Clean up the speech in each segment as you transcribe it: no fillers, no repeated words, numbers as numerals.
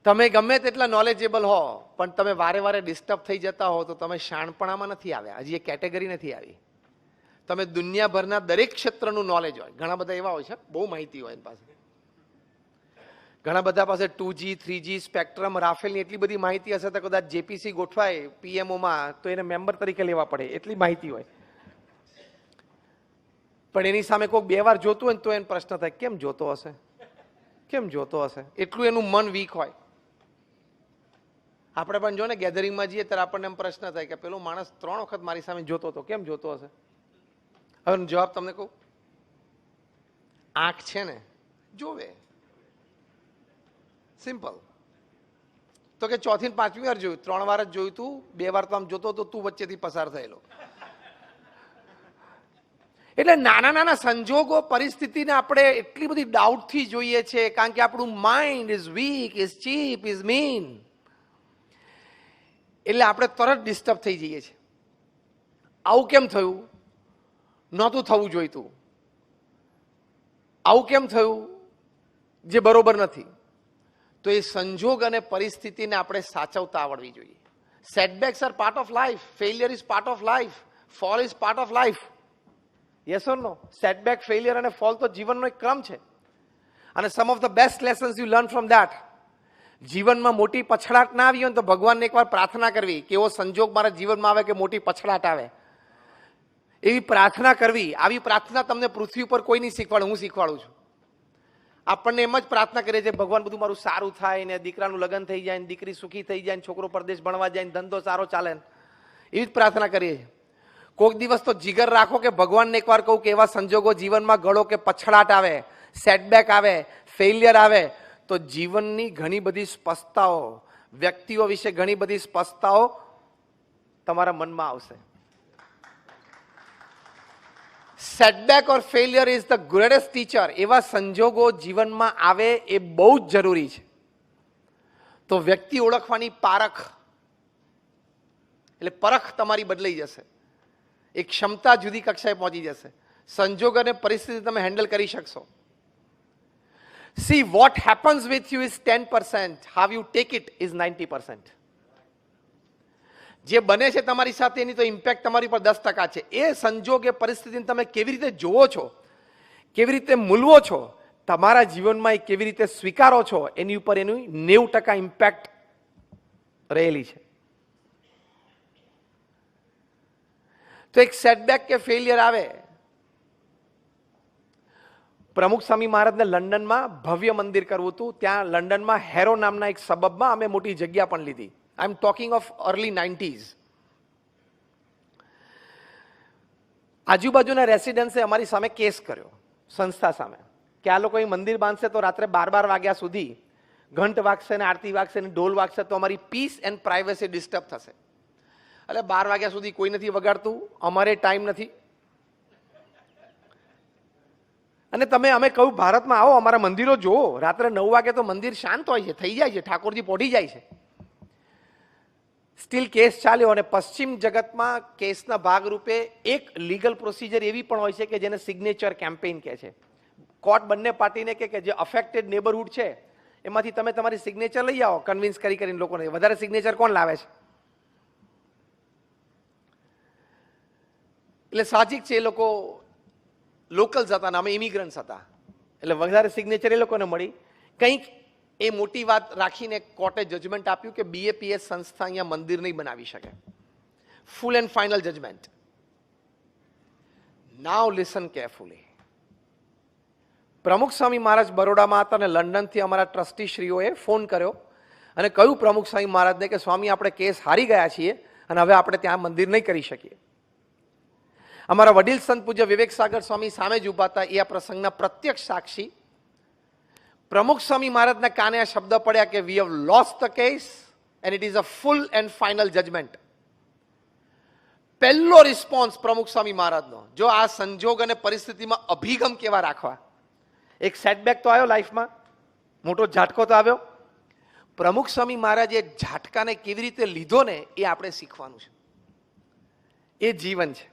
તમે ગમે તેટલા નોલેજેબલ હો પણ તમે વારે વારે ડિસ્ટર્બ થઈ જતા હો તો તમે શાણપણામાં નથી આવ્યા, હજી એ કેટેગરી નથી આવી. તમે દુનિયાભરના દરેક ક્ષેત્રનું નોલેજ હોય, ઘણા બધા એવા હોય છે બહુ માહિતી હોય એની પાસે, ઘણા બધા પાસે 2G 3G સ્પેક્ટ્રમ રાફેલની એટલી બધી માહિતી હશે તો કદાચ જેપીસી ગોઠવાય પીએમઓમાં તો એને મેમ્બર તરીકે લેવા પડે એટલી માહિતી હોય. પણ એની સામે કોઈ બે વાર જોતું હોય તો એને પ્રશ્ન થાય કેમ જોતો હશે, કેમ જોતો હશે, એટલું એનું મન વીક હોય. આપણે પણ જો ને ગેધરિંગમાં જઈએ ત્યારે આપણને એમ પ્રશ્ન થાય કે પેલો માણસ 3 વખત મારી સામે જોતો હતો, કેમ જોતો હશે? હવે જવાબ તમને કહું, આંખ છે ને જોવે, સિમ્પલ. તો કે 4થી 5મી વાર જોયું, 3 વાર જ જોયું તું, 2 વાર તો આમ જોતો તો તું વચ્ચેથી પસાર થયેલો. એટલે નાના નાના સંજોગો પરિસ્થિતિને આપણે એટલી બધી ડાઉટથી જોઈએ છે કારણ કે આપણું mind is weak, is cheap, is mean. એટલે આપણે તરત ડિસ્ટર્બ થઈ જઈએ છીએ. આવું કેમ થયું? નહોતું થવું જોઈતું. આવું કેમ થયું જે બરોબર નથી? તો એ સંજોગ અને પરિસ્થિતિને આપણે સાચવતા આવડવી જોઈએ. Setbacks are part of life, failure is part of life, fall is part of life. Yes or no? Setback, failure અને ફોલ તો જીવનનો એક ક્રમ છે. અને some of the best lessons you learn from that. જીવનમાં મોટી પછડાટ ના આવી હોય તો ભગવાનને એકવાર પ્રાર્થના કરવી કે એવો સંજોગ મારા જીવનમાં આવે કે મોટી પછડાટ આવે, એવી પ્રાર્થના કરવી. આવી પ્રાર્થના તમને પૃથ્વી ઉપર કોઈ નહીં શીખવાડે, હું શીખવાડું છું. આપણને એમ જ પ્રાર્થના કરીએ છીએ ભગવાન બધું મારું સારું થાય ને, દીકરાનું લગ્ન થઈ જાય ને, દીકરી સુખી થઈ જાય ને, છોકરો પરદેશ ભણવા જાય ને, ધંધો સારો ચાલે ને, એવી જ પ્રાર્થના કરીએ છીએ. કોઈક દિવસ તો જીગર રાખો કે ભગવાનને એકવાર કહું કે એવા સંજોગો જીવનમાં ગળો કે પછડાટ આવે, સેટબેક આવે, ફેલિયર આવે તો જીવનની ઘણી બધી સ્પષ્ટતાઓ, વ્યક્તિઓ વિશે ઘણી બધી સ્પષ્ટતાઓ તમારા મનમાં આવશે. Setback or failure is the greatest teacher. એવા સંજોગો જીવનમાં આવે એ બહુ જ જરૂરી છે. તો વ્યક્તિ ઓળખવાની પારખ એટલે પરખ તમારી બદલાઈ જશે, એક ક્ષમતા જુદી કક્ષાએ પહોંચી જશે. સંજોગ અને પરિસ્થિતિ તમે હેન્ડલ કરી શકશો. See, what happens with you is 10%. How you take it is 90%. જે બને છે તમારી સાથે એની તો ઇમ્પેક્ટ તમારી પર 10% છે. એ સંજોગ એ પરિસ્થિતિને તમે કેવી રીતે જોવો છો, કેવી રીતે મૂલવો છો, તમારા જીવનમાં એ કેવી રીતે સ્વીકારો છો એની ઉપર એનું 90% ઇમ્પેક્ટ રહેલી છે. તો એક સેટબેક કે ફેલિયર આવે. પ્રમુખ સ્વામી મહારાજને લંડનમાં ભવ્ય મંદિર કરવું હતું. ત્યાં લંડનમાં હેરો નામના એક સબબમાં અમે મોટી જગ્યા પણ લીધી. I am talking of early 90s. આજુબાજુના રેસિડન્સે અમારી સામે કેસ કર્યો સંસ્થા સામે કે આ લોકો અહીં મંદિર બાંધશે તો રાત્રે 12 વાગ્યા સુધી ઘંટ વાગશે ને, આરતી વાગશે ને, ઢોલ વાગશે તો અમારી પીસ એન્ડ પ્રાઇવસી ડિસ્ટર્બ થશે. એટલે 12 વાગ્યા સુધી કોઈ નથી વગાડતું, અમારે ટાઈમ નથી. અને અમે કહ્યું ભારતમાં આવો, અમારા મંદિરો જુઓ, રાત્રે 9 વાગે તો મંદિર શાંત હોય છે, થઈ જાય છે, ઠાકોરજી પોઢી જાય છે. સ્ટીલ કેસ ચાલ્યો અને પશ્ચિમ જગતમાં કેસના ભાગરૂપે એક લીગલ પ્રોસિજર એવી પણ હોય છે કે જેને સિગ્નેચર કેમ્પેઇન કહે છે. કોર્ટ બંને પાર્ટીને કે જે અફેક્ટેડ નેબરહુડ છે એમાંથી તમે તમારી સિગ્નેચર લઈ આવો, કન્વિન્સ કરીને લોકોને. વધારે સિગ્નેચર કોણ લાવે છે? એટલે સાહજિક છે એ લોકો લોકલ્સ હતા ને અમે ઇમિગ્રન્ટ્સ હતા, એટલે વધારે સિગ્નેચર એ લોકોને મળી. કંઈક એ મોટી વાત રાખીને કોર્ટે જજમેન્ટ આપ્યું કે BAPS સંસ્થા અહીંયા મંદિર નહીં બનાવી શકે. Full and final judgement. Now listen carefully. Pramukh Swami મહારાજ બરોડામાં હતા અને લંડનથી અમારા ટ્રસ્ટીશ્રીઓએ ફોન કર્યો અને કહ્યું પ્રમુખ સ્વામી મહારાજને કે સ્વામી આપણે કેસ હારી ગયા છીએ અને હવે આપણે ત્યાં મંદિર નહીં કરી શકીએ. અમારા વડીલ સંત પૂજ્ય વિવેક સાગર સ્વામી સામે જ ઉભા હતા, એ આ પ્રસંગના પ્રત્યક્ષ સાક્ષી. પ્રમુખ સ્વામી મહારાજના કાને આ શબ્દ પડ્યા કે we have lost the case and it is a full and final judgement. પહેલો રિસ્પોન્સ પ્રમુખ સ્વામી મહારાજનો, જો આ સંજોગ અને પરિસ્થિતિમાં અભિગમ કેવા રાખવા. એક સેટબેક તો આવ્યો લાઈફમાં, મોટો ઝાટકો તો આવ્યો. પ્રમુખ સ્વામી મહારાજે ઝાટકાને કેવી રીતે લીધો ને એ આપણે શીખવાનું છે. એ જીવન છે.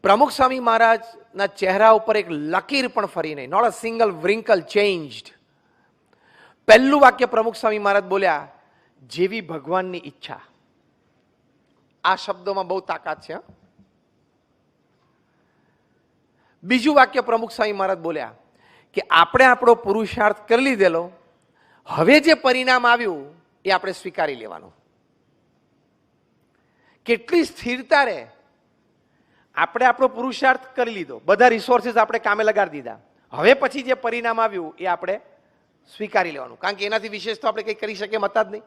પ્રમુખ સ્વામી મહારાજના ચહેરા ઉપર એક લકીર પણ ફરી નહીં, નોટ અ સિંગલ વ્રિંકલ ચેન્જડ. પહેલું વાક્ય પ્રમુખ સ્વામી મહારાજ બોલ્યા, જેવી ભગવાનની ઈચ્છા. આ શબ્દોમાં બહુ તાકાત છે. બીજું વાક્ય પ્રમુખ સ્વામી મહારાજ બોલ્યા કે આપણે આપણો પુરુષાર્થ કરી લીધેલો, હવે જે પરિણામ આવ્યું એ આપણે સ્વીકારી લેવાનું. કેટલી સ્થિરતા રહે. આપણે આપણો પુરુષાર્થ કરી લીધો, બધા રિસોર્સિસ આપણે કામે લગાડી દીધા, હવે પછી જે પરિણામ આવ્યું એ આપણે સ્વીકારી લેવાનું, કારણ કે એનાથી વિશેષ તો આપણે કંઈ કરી શકીએ મતા જ નહીં.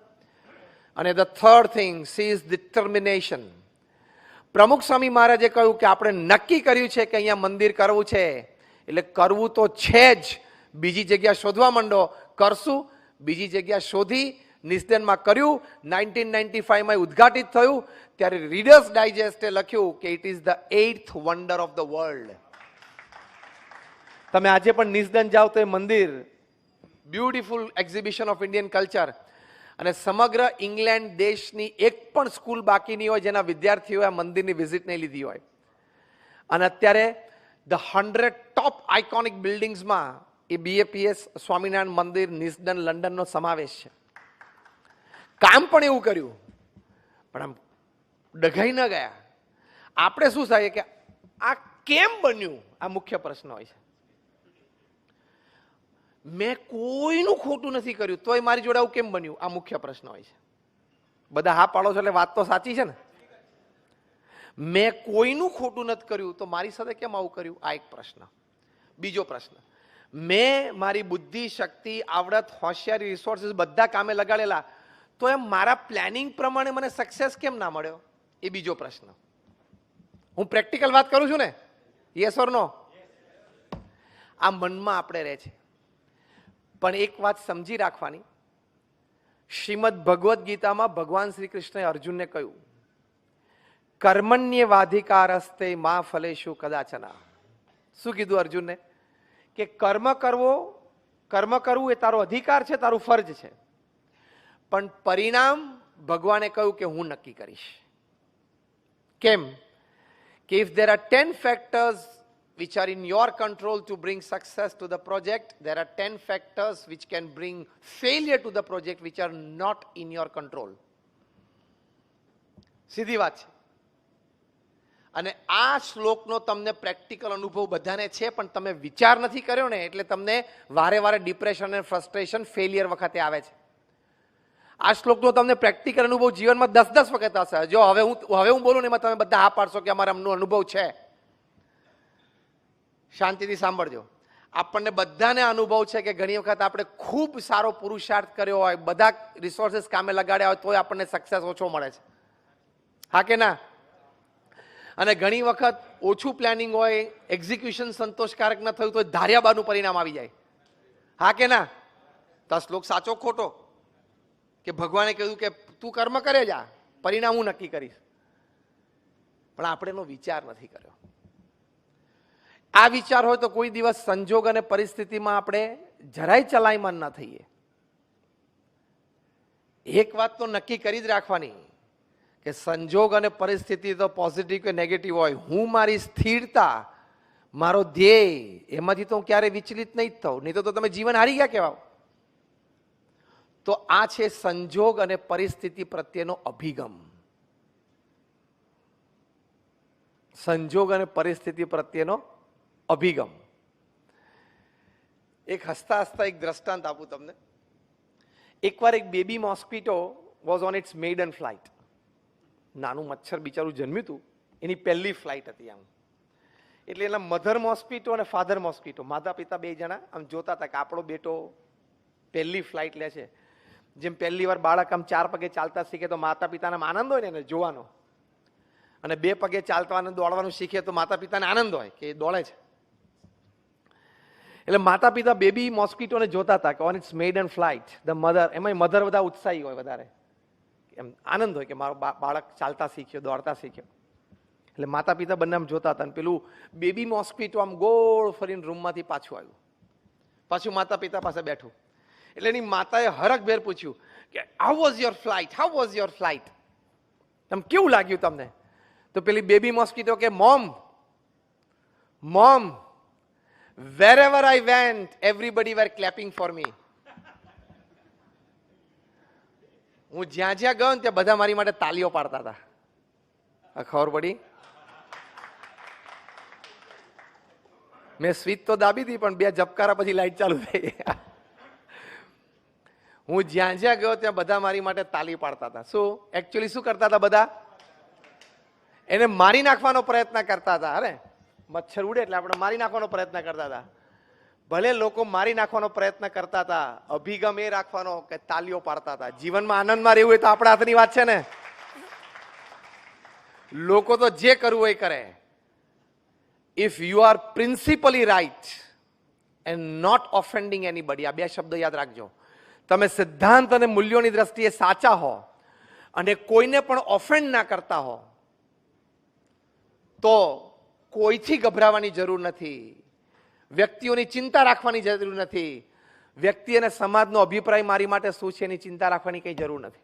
અને the third thing is determination. પ્રમુખ સ્વામી મહારાજે કહ્યું કે આપણે નક્કી કર્યું છે કે અહીંયા મંદિર કરવું છે, એટલે કરવું તો છે જ. બીજી જગ્યા શોધવા માંડો, કરશું. બીજી જગ્યા શોધી નિસ્દનમાં કર્યું. 1995માં ઉદ્ઘાટિત થયું ત્યારે રીડર્સ ડાયજેસ્ટે લખ્યું કે it is the 8th wonder of the world. તમે આજે પણ નિસ્દન જાઓ તો એ મંદિર beautiful exhibition of Indian culture, અને સમગ્ર ઇંગ્લેન્ડ દેશની એક પણ સ્કૂલ બાકી નહીં હોય જેના વિદ્યાર્થીઓએ આ મંદિરની વિઝિટ નહીં લીધી હોય. અને અત્યારે ધ 100 ટોપ આઇકોનિક બિલ્ડિંગ્સમાં એ BAPS સ્વામિનારાયણ મંદિર નિસ્દન લંડનનો સમાવેશ છે. કામ પણ એવું કર્યું, પણ આમ ડઘાઈ ન ગયા. આપણે શું થાય કે આ કેમ બન્યું, આ મુખ્ય પ્રશ્ન હોય છે. મેં કોઈનું ખોટું નથી કર્યું તોય મારી જોડે આવું કેમ બન્યું, આ મુખ્ય પ્રશ્ન હોય છે. બધા હા પાડો છો એટલે વાત તો સાચી છે ને. મેં કોઈનું ખોટું નથી કર્યું તો મારી સાથે કેમ આવું કર્યું, આ એક પ્રશ્ન. બીજો પ્રશ્ન, મેં મારી બુદ્ધિ, શક્તિ, આવડત, હોશિયારી, રિસોર્સિસ બધા કામે લગાડેલા, તો એમ મારા પ્લાનિંગ પ્રમાણે મને સક્સેસ કેમ ના મળ્યો, એ બીજો પ્રશ્ન. હું પ્રેક્ટિકલ વાત કરું છું ને, યસ ઓર નો. આ મનમાં આપણે રહે છે. પણ એક વાત સમજી રાખવાની, શ્રીમદ ભગવદ્ ગીતામાં ભગવાન શ્રી કૃષ્ણએ અર્જુનને કહ્યું, કર્મણ્યવાધિકારસ્તે મા ફલેષુ કદાચના. શું કીધું અર્જુનને? કે કર્મ કરવું એ તારો અધિકાર છે, તારું ફરજ છે, પણ પરિણામ ભગવાને કહ્યું કે હું નક્કી કરીશ. કેમ? કે if there are 10 factors which are in your control to bring success to the project, there are 10 factors which can bring failure to the project which are not in your control. સીધી વાત છે. અને આ શ્લોકનો તમને practical અનુભવ બધાને છે, પણ તમે વિચાર નથી કર્યો ને, એટલે તમને વારે વારે ડિપ્રેશન અને ફ્રસ્ટ્રેશન ફેલિયર વખતે આવે છે. આ શ્લોકનો તમને પ્રેક્ટિકલ અનુભવ જીવનમાં 10 વખત હશે. જો હવે હું બોલું ને એમાં તમે બધા હા પાડશો કે અમારા અનુભવ છે. શાંતિથી સાંભળજો. આપણને બધાને અનુભવ છે કે ઘણી વખત આપણે ખૂબ સારો પુરુષાર્થ કર્યો હોય, બધા રિસોર્સિસ કામે લગાડ્યા હોય, તોય આપણને સક્સેસ ઓછો મળે છે. હા કે ના? અને ઘણી વખત ઓછું પ્લાનિંગ હોય, એક્ઝિક્યુશન સંતોષકારક ન થયું તો ધાર્યા બાદનું પરિણામ આવી જાય. હા કે ના? તો આ શ્લોક સાચો ખોટો? કે ભગવાને કહ્યું કે તું કર્મ કરે જા, પરિણામ હું નક્કી કરીશ, પણ આપણે એનો વિચાર નથી કર્યો. આ વિચાર હોય તો કોઈ દિવસ સંજોગ અને પરિસ્થિતિમાં આપણે જરાય ચલાયમાન ના થઈએ. એક વાત તો નક્કી કરી જ રાખવાની કે સંજોગ અને પરિસ્થિતિ તો પોઝિટિવ કે નેગેટિવ હોય, હું મારી સ્થિરતા, મારો ધ્યેય, એમાંથી તો હું ક્યારેય વિચલિત નહીં જ થઉં, નહીં તો તમે જીવન હારી ગયા કહેવાય. તો આ છે સંજોગ અને પરિસ્થિતિ પ્રત્યેનો અભિગમ. સંજોગ અને પરિસ્થિતિ પ્રત્યેનો અભિગમ. એક હસતા હસતા એક દ્રષ્ટાંત આપું તમને. એકવાર એક baby mosquito was on it's maiden flight. નાનું મચ્છર બિચારું જન્મ્યું હતું, એની પહેલી ફ્લાઇટ હતી આમ. એટલે એના મધર મોસ્કીટો અને ફાધર મોસ્કીટો, માતા પિતા બે જણા આમ જોતા હતા કે આપણો બેટો પહેલી ફ્લાઇટ લે છે. જેમ પહેલી વાર બાળક આમ 4 પગે ચાલતા શીખે તો માતા પિતાને આનંદ હોય ને એને જોવાનો, અને 2 પગે ચાલવાનું દોડવાનું શીખે તો માતા પિતાને આનંદ હોય કે એ દોડે છે. એટલે માતા પિતા બેબી મોસ્કીટોને જોતા હતા કે on it's maiden flight the mother, એમાં મધર બધા ઉત્સાહી હોય, વધારે એમ આનંદ હોય કે મારો બાળક ચાલતા શીખ્યો, દોડતા શીખ્યો. એટલે માતા પિતા બંને આમ જોતા હતા. અને પેલું બેબી મોસ્કીટો આમ ગોળ ફરીને રૂમમાંથી પાછું આવ્યું, પાછું માતા પિતા પાસે બેઠું. એટલે એની માતાએ હરખભેર પૂછ્યું કે how was your flight, how was your flight, તમે કેવું લાગ્યું તમને? તો પેલી બેબી મોસ્કીટો કે mom, mom, wherever I went, everybody were clapping for me. હું જ્યાં જ્યાં ગયો ને ત્યાં બધા મારી માટે તાલીઓ પાડતા હતા. ખબર પડી? મેં સ્વિચ તો દાબી હતી પણ 2 ઝબકારા પછી લાઈટ ચાલુ થઈ. હું જ્યાં જ્યાં ગયો ત્યાં બધા મારી માટે તાલી પાડતા હતા. શું એકચ્યુઅલી શું કરતા હતા? બધા એને મારી નાખવાનો પ્રયત્ન કરતા હતા. અરે મચ્છર ઉડે એટલે આપણે મારી નાખવાનો પ્રયત્ન કરતા હતા. ભલે લોકો મારી નાખવાનો પ્રયત્ન કરતા હતા, અભિગમ એ રાખવાનો કે તાલીઓ પાડતા હતા. જીવનમાં આનંદમાં રહેવું હોય તો આપણા હાથની વાત છે ને. લોકો તો જે કરવું હોય કરે. If you are principally right and not offending anybody, આ 2 શબ્દો યાદ રાખજો. તમે સિદ્ધાંત અને મૂલ્યોની દ્રષ્ટિએ સાચા હો અને કોઈને પણ ઓફેન્ડ ના કરતા હો તો કોઈથી ગભરાવાની જરૂર નથી. વ્યક્તિઓની ચિંતા રાખવાની જરૂર નથી. વ્યક્તિ અને સમાજનો અભિપ્રાય મારી માટે શું છે એની ચિંતા રાખવાની કઈ જરૂર નથી.